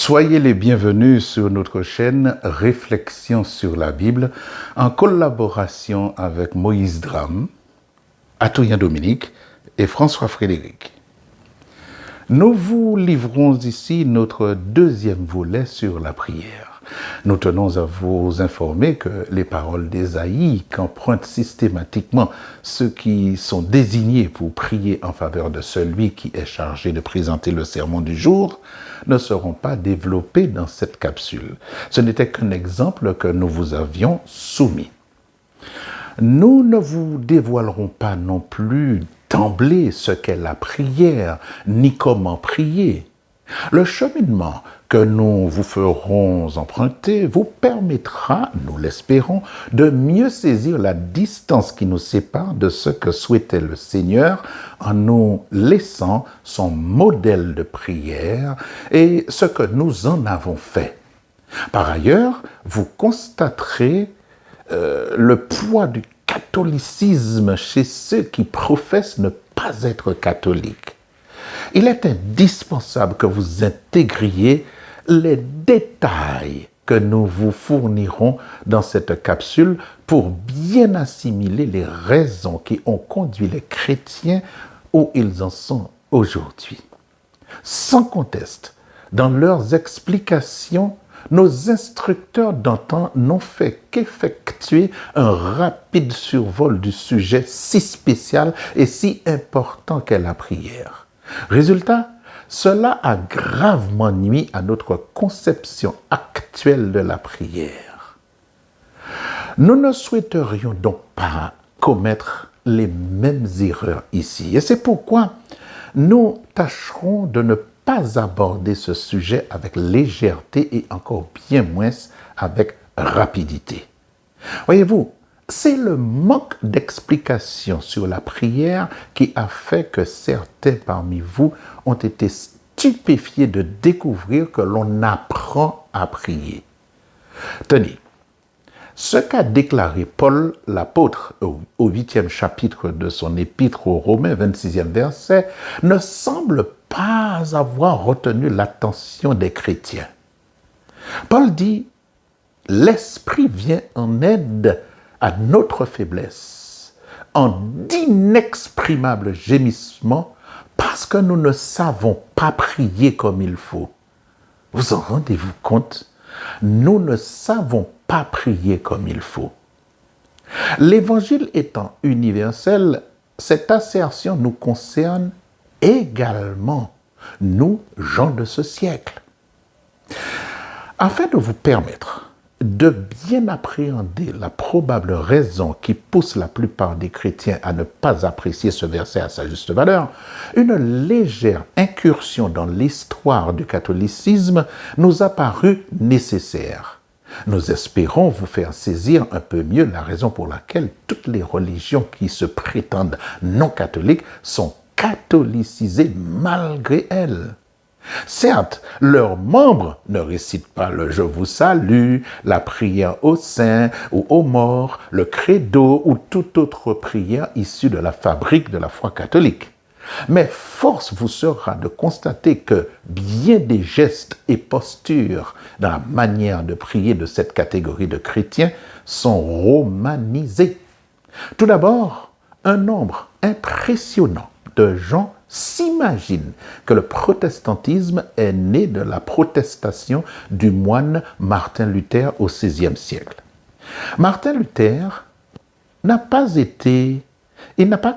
Soyez les bienvenus sur notre chaîne Réflexions sur la Bible en collaboration avec Moïse Dram, Atoyen Dominique et François Frédéric. Nous vous livrons ici notre deuxième volet sur la prière. Nous tenons à vous informer que les paroles d'Ésaïe qu'empruntent systématiquement ceux qui sont désignés pour prier en faveur de celui qui est chargé de présenter le sermon du jour ne seront pas développées dans cette capsule. Ce n'était qu'un exemple que nous vous avions soumis. Nous ne vous dévoilerons pas non plus d'emblée ce qu'est la prière, ni comment prier. Le cheminement que nous vous ferons emprunter vous permettra, nous l'espérons, de mieux saisir la distance qui nous sépare de ce que souhaitait le Seigneur en nous laissant son modèle de prière et ce que nous en avons fait. Par ailleurs, vous constaterez le poids du catholicisme chez ceux qui professent ne pas être catholiques. Il est indispensable que vous intégriez les détails que nous vous fournirons dans cette capsule pour bien assimiler les raisons qui ont conduit les chrétiens où ils en sont aujourd'hui. Sans conteste, dans leurs explications, nos instructeurs d'antan n'ont fait qu'effectuer un rapide survol du sujet si spécial et si important qu'est la prière. Résultat, cela a gravement nui à notre conception actuelle de la prière. Nous ne souhaiterions donc pas commettre les mêmes erreurs ici. Et c'est pourquoi nous tâcherons de ne pas aborder ce sujet avec légèreté et encore bien moins avec rapidité. Voyez-vous, c'est le manque d'explication sur la prière qui a fait que certains parmi vous ont été stupéfiés de découvrir que l'on apprend à prier. Tenez, ce qu'a déclaré Paul l'apôtre au 8e chapitre de son épître aux Romains, 26e verset, ne semble pas avoir retenu l'attention des chrétiens. Paul dit « L'Esprit vient en aide à notre faiblesse, en d'inexprimables gémissements, parce que nous ne savons pas prier comme il faut. » Vous en rendez-vous compte? Nous ne savons pas prier comme il faut. L'évangile étant universel, cette assertion nous concerne également, nous, gens de ce siècle. Afin de vous permettre de bien appréhender la probable raison qui pousse la plupart des chrétiens à ne pas apprécier ce verset à sa juste valeur, une légère incursion dans l'histoire du catholicisme nous a paru nécessaire. Nous espérons vous faire saisir un peu mieux la raison pour laquelle toutes les religions qui se prétendent non catholiques sont catholicisées malgré elles. Certes, leurs membres ne récitent pas le « Je vous salue », la prière aux saints ou aux morts, le credo ou toute autre prière issue de la fabrique de la foi catholique. Mais force vous sera de constater que bien des gestes et postures dans la manière de prier de cette catégorie de chrétiens sont romanisés. Tout d'abord, un nombre impressionnant de gens s'imaginent que le protestantisme est né de la protestation du moine Martin Luther au XVIe siècle. Martin Luther n'a pas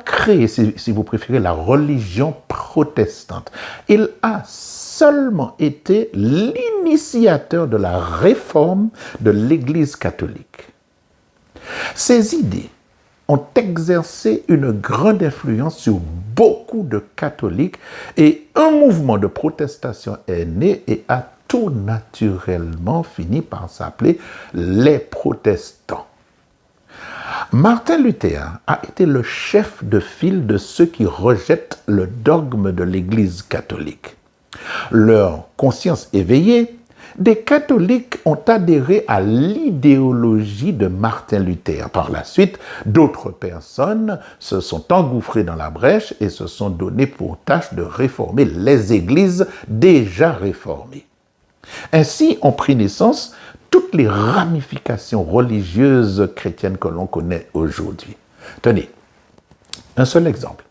créé, si vous préférez, la religion protestante. Il a seulement été l'initiateur de la réforme de l'Église catholique. Ses idées ont exercé une grande influence sur beaucoup de catholiques et un mouvement de protestation est né et a tout naturellement fini par s'appeler les protestants. Martin Luther a été le chef de file de ceux qui rejettent le dogme de l'Église catholique. Leur conscience éveillée, des catholiques ont adhéré à l'idéologie de Martin Luther. Par la suite, d'autres personnes se sont engouffrées dans la brèche et se sont donné pour tâche de réformer les églises déjà réformées. Ainsi ont pris naissance toutes les ramifications religieuses chrétiennes que l'on connaît aujourd'hui. Tenez, un seul exemple.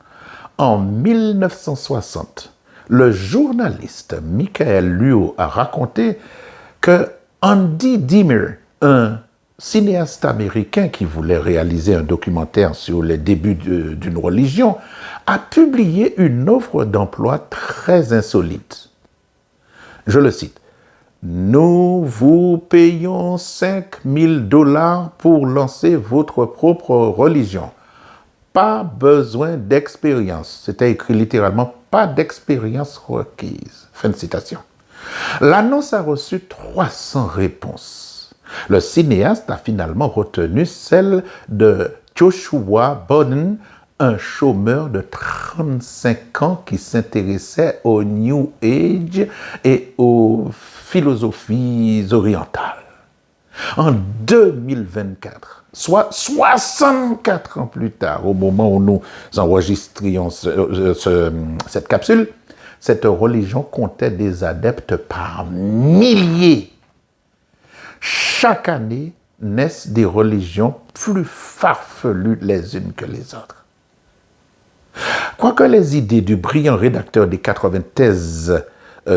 En 1960, le journaliste Michael Luo a raconté que Andy Dimmer, un cinéaste américain qui voulait réaliser un documentaire sur les débuts d'une religion, a publié une offre d'emploi très insolite. Je le cite. « Nous vous payons $5 000 pour lancer votre propre religion. Pas besoin d'expérience. » C'était écrit littéralement « pas d'expérience requise ». Fin de citation. L'annonce a reçu 300 réponses. Le cinéaste a finalement retenu celle de Joshua Bowden, un chômeur de 35 ans qui s'intéressait au New Age et aux philosophies orientales. En 2024, soit 64 ans plus tard, au moment où nous enregistrions cette capsule, cette religion comptait des adeptes par milliers. Chaque année naissent des religions plus farfelues les unes que les autres. Quoique les idées du brillant rédacteur des 80 thèses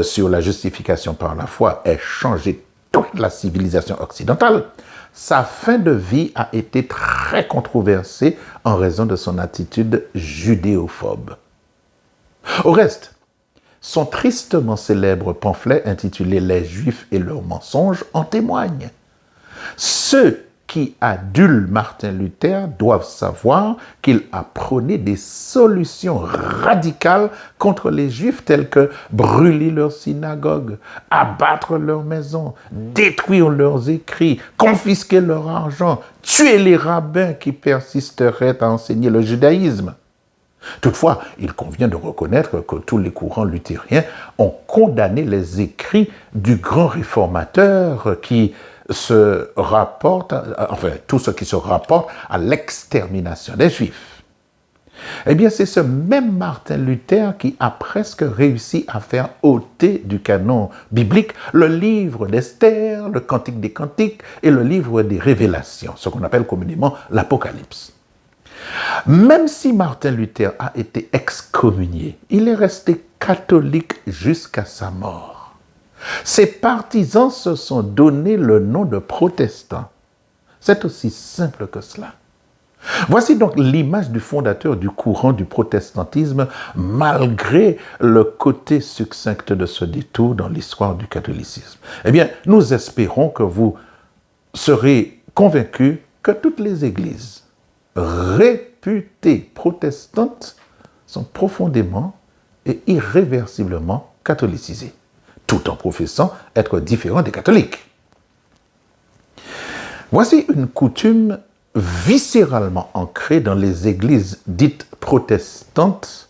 sur la justification par la foi aient changé toute la civilisation occidentale, sa fin de vie a été très controversée en raison de son attitude judéophobe. Au reste, son tristement célèbre pamphlet intitulé « Les Juifs et leurs mensonges » en témoigne. Ceux qui adulent Martin Luther doivent savoir qu'il a prôné des solutions radicales contre les Juifs telles que brûler leurs synagogues, abattre leurs maisons, détruire leurs écrits, confisquer leur argent, tuer les rabbins qui persisteraient à enseigner le judaïsme. Toutefois, il convient de reconnaître que tous les courants luthériens ont condamné les écrits du grand réformateur qui se rapporte, enfin, tout ce qui se rapporte à l'extermination des Juifs. Eh bien, c'est ce même Martin Luther qui a presque réussi à faire ôter du canon biblique le livre d'Esther, le Cantique des Cantiques et le livre des Révélations, ce qu'on appelle communément l'Apocalypse. Même si Martin Luther a été excommunié, il est resté catholique jusqu'à sa mort. Ses partisans se sont donné le nom de protestants. C'est aussi simple que cela. Voici donc l'image du fondateur du courant du protestantisme, malgré le côté succinct de ce détour dans l'histoire du catholicisme. Eh bien, nous espérons que vous serez convaincus que toutes les églises réputées protestantes sont profondément et irréversiblement catholicisées, tout en professant être différents des catholiques. Voici une coutume viscéralement ancrée dans les églises dites protestantes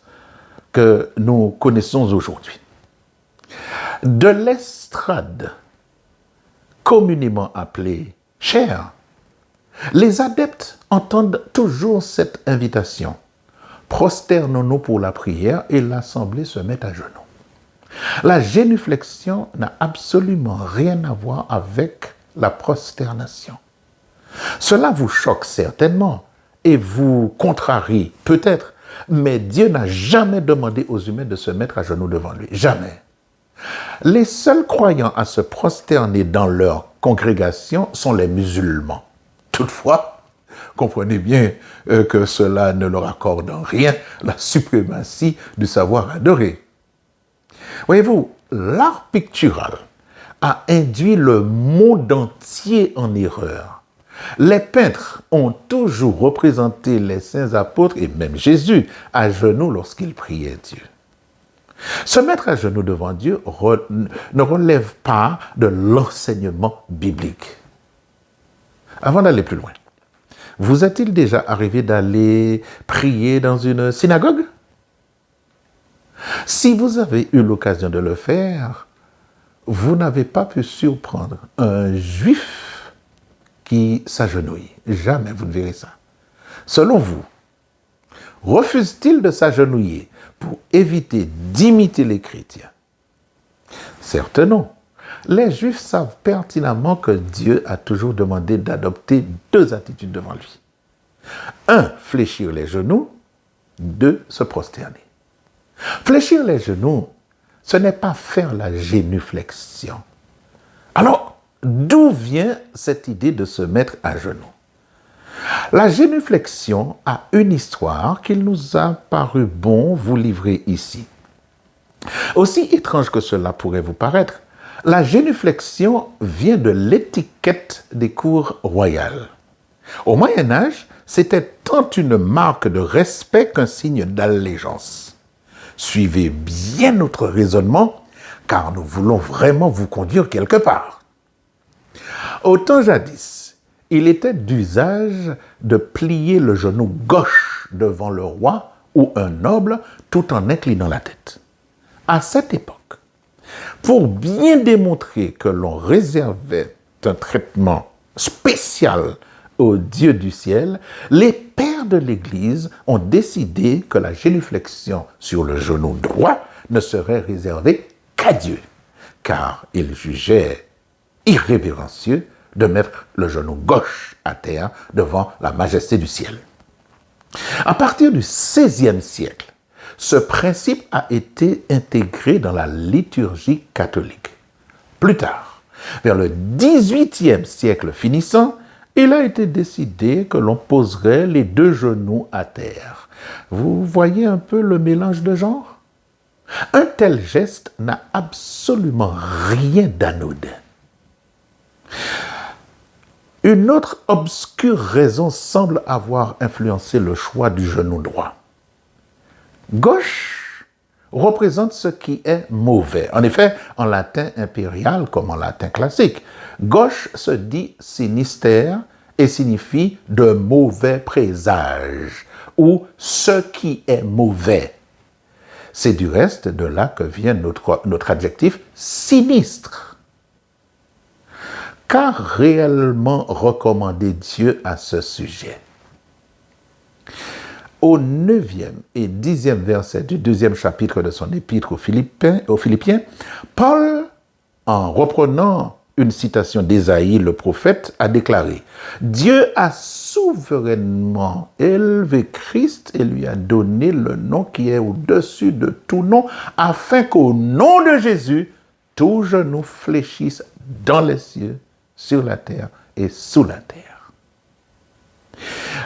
que nous connaissons aujourd'hui. De l'estrade, communément appelée chaire, les adeptes entendent toujours cette invitation. Prosternons-nous pour la prière et l'assemblée se met à genoux. La génuflexion n'a absolument rien à voir avec la prosternation. Cela vous choque certainement et vous contrarie peut-être, mais Dieu n'a jamais demandé aux humains de se mettre à genoux devant lui. Jamais. Les seuls croyants à se prosterner dans leur congrégation sont les musulmans. Toutefois, comprenez bien que cela ne leur accorde en rien la suprématie du savoir adorer. Voyez-vous, l'art pictural a induit le monde entier en erreur. Les peintres ont toujours représenté les saints apôtres et même Jésus à genoux lorsqu'il priait Dieu. Se mettre à genoux devant Dieu ne relève pas de l'enseignement biblique. Avant d'aller plus loin, vous est-il déjà arrivé d'aller prier dans une synagogue? Si vous avez eu l'occasion de le faire, vous n'avez pas pu surprendre un juif qui s'agenouille. Jamais vous ne verrez ça. Selon vous, refuse-t-il de s'agenouiller pour éviter d'imiter les chrétiens? Certes non. Les Juifs savent pertinemment que Dieu a toujours demandé d'adopter deux attitudes devant lui. 1, fléchir les genoux. 2, se prosterner. Fléchir les genoux, ce n'est pas faire la génuflexion. Alors, d'où vient cette idée de se mettre à genoux? La génuflexion a une histoire qu'il nous a paru bon vous livrer ici. Aussi étrange que cela pourrait vous paraître, la génuflexion vient de l'étiquette des cours royales. Au Moyen Âge, c'était tant une marque de respect qu'un signe d'allégeance. Suivez bien notre raisonnement, car nous voulons vraiment vous conduire quelque part. Au temps jadis, il était d'usage de plier le genou gauche devant le roi ou un noble tout en inclinant la tête. À cette époque, pour bien démontrer que l'on réservait un traitement spécial au Dieu du ciel, les pères de l'Église ont décidé que la génuflexion sur le genou droit ne serait réservée qu'à Dieu, car ils jugeaient irrévérencieux de mettre le genou gauche à terre devant la majesté du ciel. À partir du XVIe siècle, ce principe a été intégré dans la liturgie catholique. Plus tard, vers le XVIIIe siècle finissant, il a été décidé que l'on poserait les deux genoux à terre. Vous voyez un peu le mélange de genres? Un tel geste n'a absolument rien d'anodin. Une autre obscure raison semble avoir influencé le choix du genou droit. Gauche représente ce qui est mauvais. En effet, en latin impérial comme en latin classique, gauche se dit sinister et signifie de mauvais présage ou ce qui est mauvais. C'est du reste de là que vient notre adjectif sinistre. Qu'a réellement recommandé Dieu à ce sujet? Au 9e et 10e verset du 2e chapitre de son épître aux Philippiens, Paul, en reprenant une citation d'Ésaïe, le prophète, a déclaré « Dieu a souverainement élevé Christ et lui a donné le nom qui est au-dessus de tout nom, afin qu'au nom de Jésus, tout genou fléchisse dans les cieux, sur la terre et sous la terre. »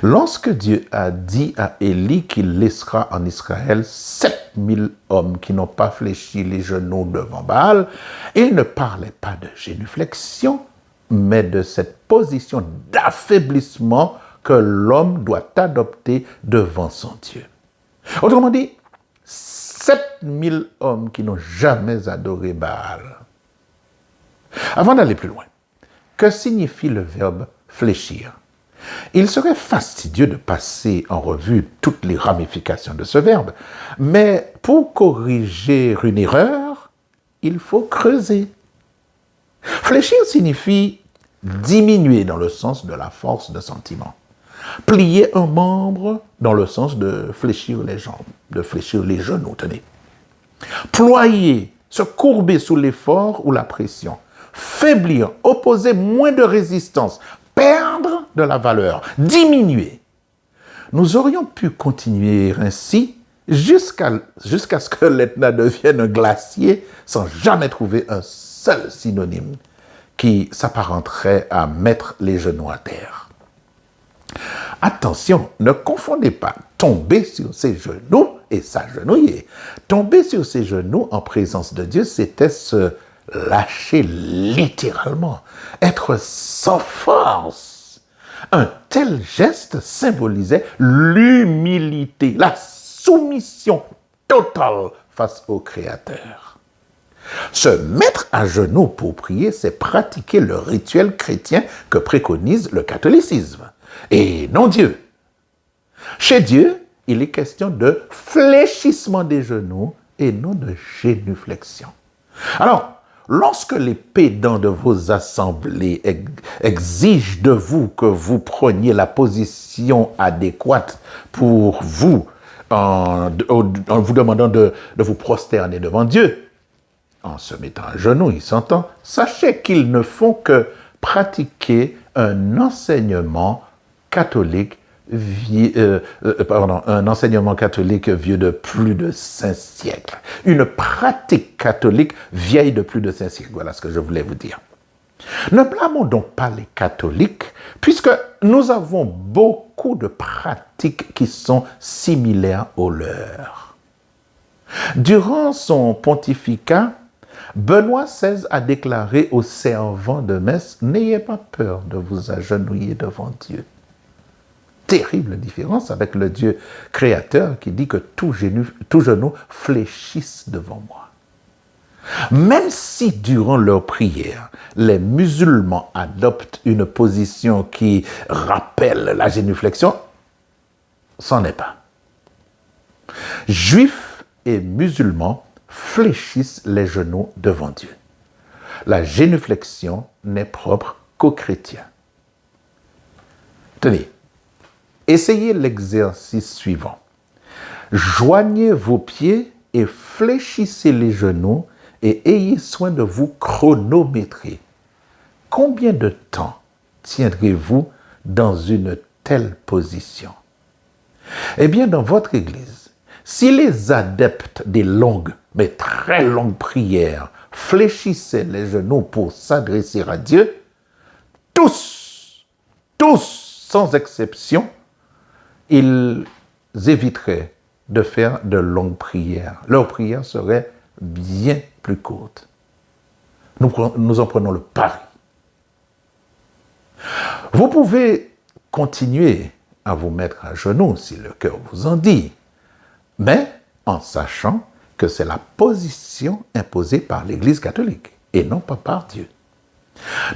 Lorsque Dieu a dit à Élie qu'il laissera en Israël 7000 hommes qui n'ont pas fléchi les genoux devant Baal, il ne parlait pas de génuflexion, mais de cette position d'affaiblissement que l'homme doit adopter devant son Dieu. Autrement dit, 7000 hommes qui n'ont jamais adoré Baal. Avant d'aller plus loin, que signifie le verbe fléchir? Il serait fastidieux de passer en revue toutes les ramifications de ce verbe, mais pour corriger une erreur, il faut creuser. Fléchir signifie diminuer dans le sens de la force de sentiment. Plier un membre dans le sens de fléchir les jambes, de fléchir les genoux, tenez. Ployer, se courber sous l'effort ou la pression. Faiblir, opposer moins de résistance, perdre de la valeur, diminuer. Nous aurions pu continuer ainsi jusqu'à ce que l'Etna devienne un glacier sans jamais trouver un seul synonyme qui s'apparenterait à mettre les genoux à terre. Attention, ne confondez pas tomber sur ses genoux et s'agenouiller. Tomber sur ses genoux en présence de Dieu, c'était se lâcher littéralement, être sans force. Un tel geste symbolisait l'humilité, la soumission totale face au Créateur. Se mettre à genoux pour prier, c'est pratiquer le rituel chrétien que préconise le catholicisme, et non Dieu. Chez Dieu, il est question de fléchissement des genoux et non de génuflexion. Alors, lorsque les pédants de vos assemblées exigent de vous que vous preniez la position adéquate pour vous, en vous demandant de vous prosterner devant Dieu, en se mettant à genoux, il s'entend, sachez qu'ils ne font que pratiquer un enseignement catholique un enseignement catholique vieux de plus de 5 siècles. Une pratique catholique vieille de plus de 5 siècles. Voilà ce que je voulais vous dire. Ne blâmons donc pas les catholiques, puisque nous avons beaucoup de pratiques qui sont similaires aux leurs. Durant son pontificat, Benoît XVI a déclaré aux servants de messe « N'ayez pas peur de vous agenouiller devant Dieu ». Terrible différence avec le Dieu créateur qui dit que tout genou fléchisse devant moi. Même si durant leur prière, les musulmans adoptent une position qui rappelle la génuflexion, c'en est pas. Juifs et musulmans fléchissent les genoux devant Dieu. La génuflexion n'est propre qu'aux chrétiens. Tenez, essayez l'exercice suivant. Joignez vos pieds et fléchissez les genoux et ayez soin de vous chronométrer. Combien de temps tiendrez-vous dans une telle position? Eh bien, dans votre église, si les adeptes des longues, mais très longues prières fléchissaient les genoux pour s'adresser à Dieu, tous, sans exception, ils éviteraient de faire de longues prières. Leurs prières seraient bien plus courtes. Nous en prenons le pari. Vous pouvez continuer à vous mettre à genoux si le cœur vous en dit, mais en sachant que c'est la position imposée par l'Église catholique et non pas par Dieu.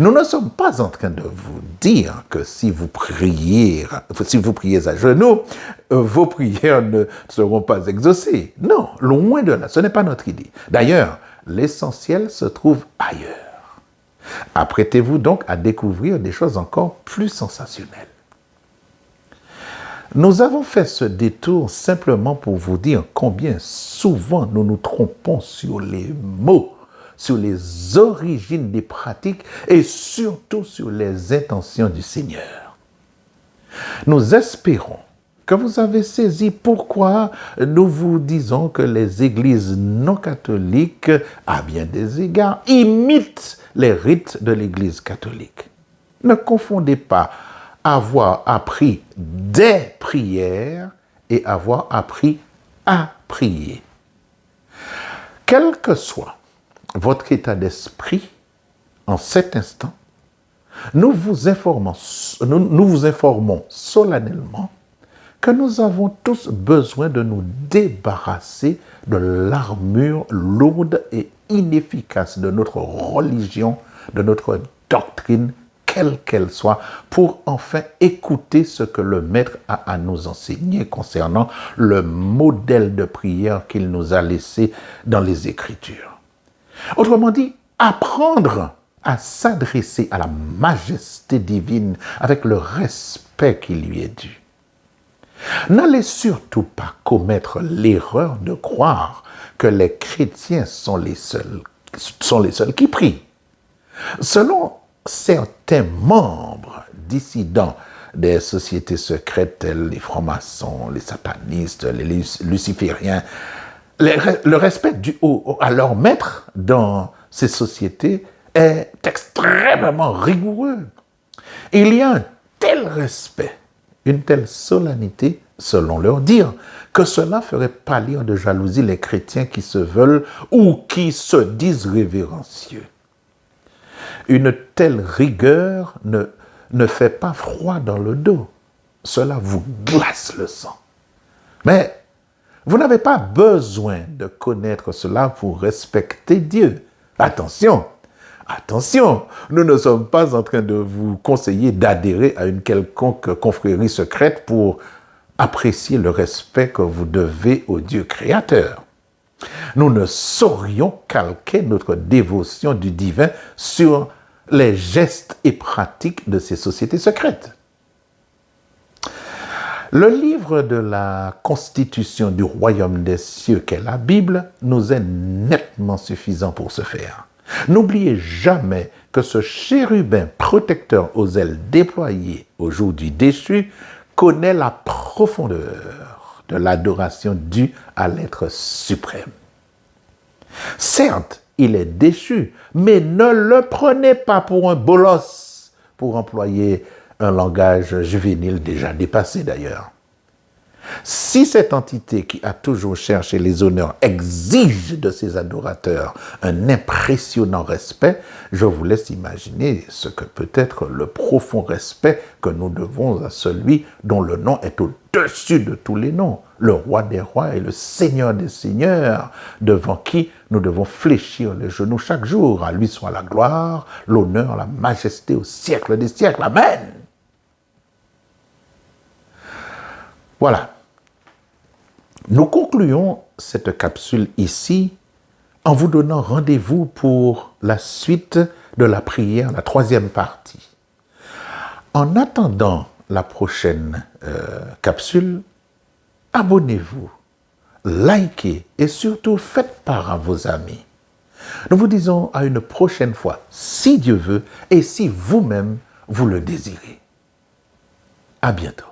Nous ne sommes pas en train de vous dire que si vous priez à genoux, vos prières ne seront pas exaucées. Non, loin de là, ce n'est pas notre idée. D'ailleurs, l'essentiel se trouve ailleurs. Apprêtez-vous donc à découvrir des choses encore plus sensationnelles. Nous avons fait ce détour simplement pour vous dire combien souvent nous nous trompons sur les mots, sur les origines des pratiques et surtout sur les intentions du Seigneur. Nous espérons que vous avez saisi pourquoi nous vous disons que les églises non catholiques, à bien des égards, imitent les rites de l'Église catholique. Ne confondez pas avoir appris des prières et avoir appris à prier. Quel que soit votre état d'esprit en cet instant, nous vous informons solennellement que nous avons tous besoin de nous débarrasser de l'armure lourde et inefficace de notre religion, de notre doctrine, quelle qu'elle soit, pour enfin écouter ce que le Maître a à nous enseigner concernant le modèle de prière qu'il nous a laissé dans les Écritures. Autrement dit, apprendre à s'adresser à la majesté divine avec le respect qui lui est dû. N'allez surtout pas commettre l'erreur de croire que les chrétiens sont les seuls qui prient. Selon certains membres dissidents des sociétés secrètes telles les francs-maçons, les satanistes, les lucifériens, le respect dû à leur maître dans ces sociétés est extrêmement rigoureux. Il y a un tel respect, une telle solennité, selon leur dire, que cela ferait pâlir de jalousie les chrétiens qui se veulent ou qui se disent révérencieux. Une telle rigueur ne fait pas froid dans le dos. Cela vous glace le sang. Mais vous n'avez pas besoin de connaître cela pour respecter Dieu. Attention, nous ne sommes pas en train de vous conseiller d'adhérer à une quelconque confrérie secrète pour apprécier le respect que vous devez au Dieu créateur. Nous ne saurions calquer notre dévotion du divin sur les gestes et pratiques de ces sociétés secrètes. Le livre de la Constitution du Royaume des cieux qu'est la Bible nous est nettement suffisant pour ce faire. N'oubliez jamais que ce chérubin protecteur aux ailes déployées au jour du déchu connaît la profondeur de l'adoration due à l'être suprême. Certes, il est déchu, mais ne le prenez pas pour un bolos, pour employer un langage juvénile déjà dépassé d'ailleurs. Si cette entité qui a toujours cherché les honneurs exige de ses adorateurs un impressionnant respect, je vous laisse imaginer ce que peut être le profond respect que nous devons à celui dont le nom est au-dessus de tous les noms, le roi des rois et le seigneur des seigneurs, devant qui nous devons fléchir les genoux chaque jour. À lui soit la gloire, l'honneur, la majesté au siècle des siècles. Amen. Voilà. Nous concluons cette capsule ici en vous donnant rendez-vous pour la suite de la prière, la troisième partie. En attendant la prochaine capsule, abonnez-vous, likez et surtout faites part à vos amis. Nous vous disons à une prochaine fois, si Dieu veut et si vous-même vous le désirez. À bientôt.